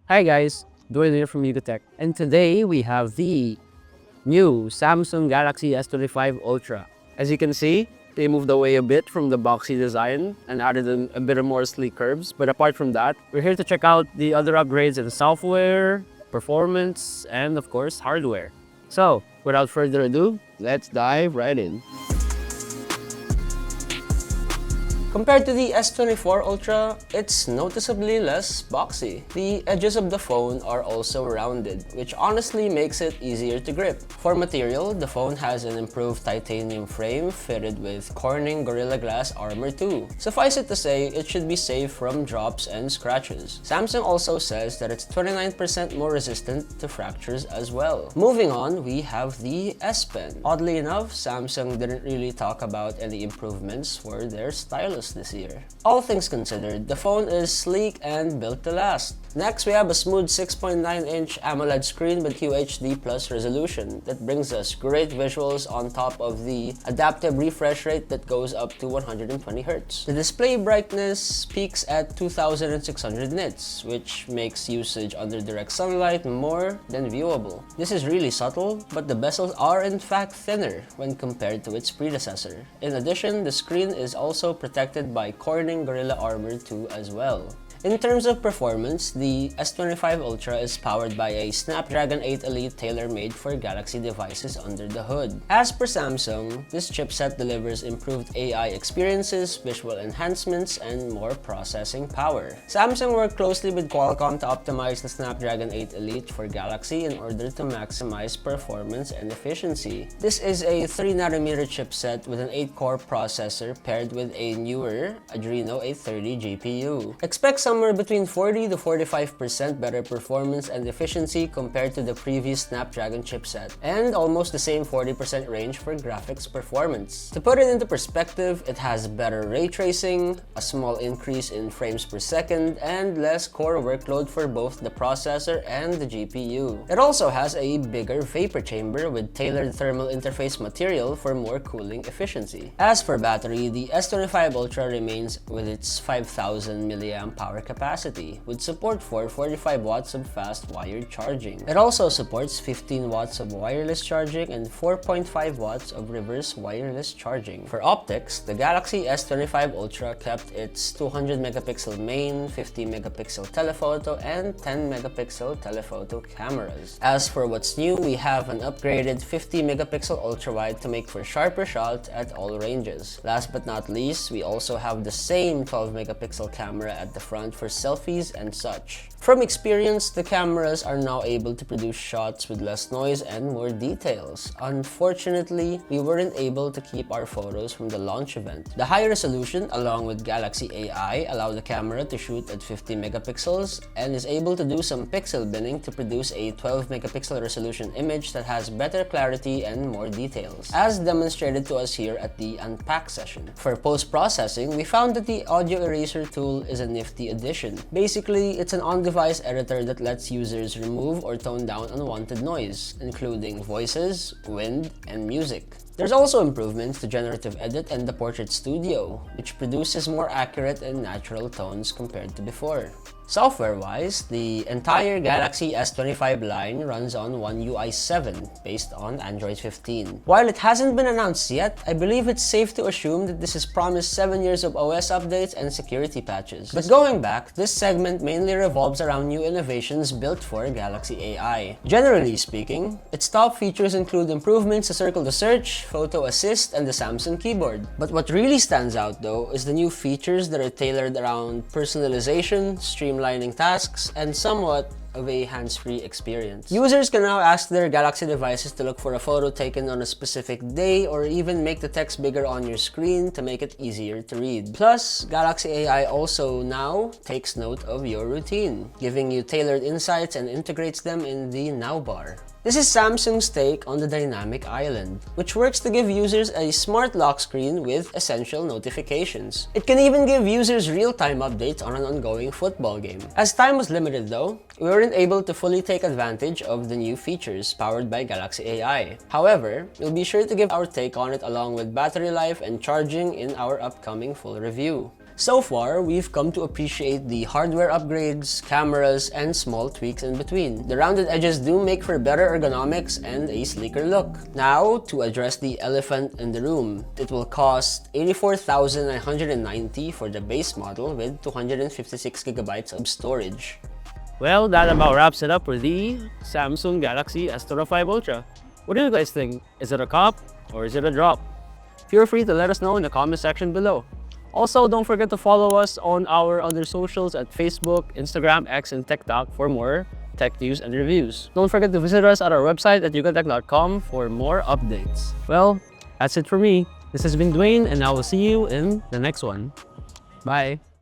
Hi guys, Dwayne here from Tech, and today we have the new Samsung Galaxy S25 Ultra. As you can see, they moved away a bit from the boxy design and added a bit of more sleek curves. But apart from that, we're here to check out the other upgrades in software, performance, and of course, hardware. So, without further ado, let's dive right in. Compared to the S24 Ultra, it's noticeably less boxy. The edges of the phone are also rounded, which honestly makes it easier to grip. For material, the phone has an improved titanium frame fitted with Corning Gorilla Glass Armor 2. Suffice it to say, it should be safe from drops and scratches. Samsung also says that it's 29% more resistant to fractures as well. Moving on, we have the S Pen. Oddly enough, Samsung didn't really talk about any improvements for their stylus this year. All things considered, the phone is sleek and built to last. Next, we have a smooth 6.9-inch AMOLED screen with QHD Plus resolution that brings us great visuals on top of the adaptive refresh rate that goes up to 120 Hz. The display brightness peaks at 2600 nits, which makes usage under direct sunlight more than viewable. This is really subtle, but the bezels are in fact thinner when compared to its predecessor. In addition, the screen is also protected by Corning Gorilla Armor 2 as well. In terms of performance, the S25 Ultra is powered by a Snapdragon 8 Elite tailor-made for Galaxy devices under the hood. As per Samsung, this chipset delivers improved AI experiences, visual enhancements, and more processing power. Samsung worked closely with Qualcomm to optimize the Snapdragon 8 Elite for Galaxy in order to maximize performance and efficiency. This is a 3nm chipset with an 8-core processor paired with a newer Adreno 830 GPU. Expect somewhere between 40 to 45% better performance and efficiency compared to the previous Snapdragon chipset, and almost the same 40% range for graphics performance. To put it into perspective, it has better ray tracing, a small increase in frames per second, and less core workload for both the processor and the GPU. It also has a bigger vapor chamber with tailored thermal interface material for more cooling efficiency. As for battery, the S25 Ultra remains with its 5000 mAh capacity, with support for 45 watts of fast wired charging. It also supports 15 watts of wireless charging and 4.5 watts of reverse wireless charging. For optics, the Galaxy S25 Ultra kept its 200 megapixel main, 50 megapixel telephoto, and 10 megapixel telephoto cameras. As for what's new, we have an upgraded 50 megapixel ultra-wide to make for sharper shots at all ranges. Last but not least, we also have the same 12 megapixel camera at the front for selfies and such. From experience, the cameras are now able to produce shots with less noise and more details. Unfortunately, we weren't able to keep our photos from the launch event. The high resolution along with Galaxy AI allow the camera to shoot at 50 megapixels and is able to do some pixel binning to produce a 12 megapixel resolution image that has better clarity and more details, as demonstrated to us here at the Unpacked session. For post-processing, we found that the audio eraser tool is a nifty addition. Basically, it's an on-device editor that lets users remove or tone down unwanted noise, including voices, wind, and music. There's also improvements to Generative Edit and the Portrait Studio, which produces more accurate and natural tones compared to before. Software-wise, the entire Galaxy S25 line runs on One UI 7 based on Android 15. While it hasn't been announced yet, I believe it's safe to assume that this has promised 7 years of OS updates and security patches. But going back, this segment mainly revolves around new innovations built for Galaxy AI. Generally speaking, its top features include improvements to Circle to Search, Photo Assist, and the Samsung keyboard. But what really stands out though is the new features that are tailored around personalization, streamlining tasks, and somewhat of a hands-free experience. Users can now ask their Galaxy devices to look for a photo taken on a specific day or even make the text bigger on your screen to make it easier to read. Plus, Galaxy AI also now takes note of your routine, giving you tailored insights and integrates them in the Now bar. This is Samsung's take on the dynamic island, which works to give users a smart lock screen with essential notifications. It can even give users real-time updates on an ongoing football game. As time was limited though, we weren't able to fully take advantage of the new features powered by Galaxy AI. However, we'll be sure to give our take on it along with battery life and charging in our upcoming full review. So far, we've come to appreciate the hardware upgrades, cameras, and small tweaks in between. The rounded edges do make for better ergonomics and a sleeker look. Now, to address the elephant in the room, it will cost $84,990 for the base model with 256GB of storage. Well, that about wraps it up for the Samsung Galaxy S25 Ultra. What do you guys think? Is it a cop or is it a drop? Feel free to let us know in the comment section below. Also, don't forget to follow us on our other socials at Facebook, Instagram, X, and TikTok for more tech news and reviews. Don't forget to visit us at our website at yugatech.com for more updates. Well, that's it for me. This has been Dwayne, and I will see you in the next one. Bye!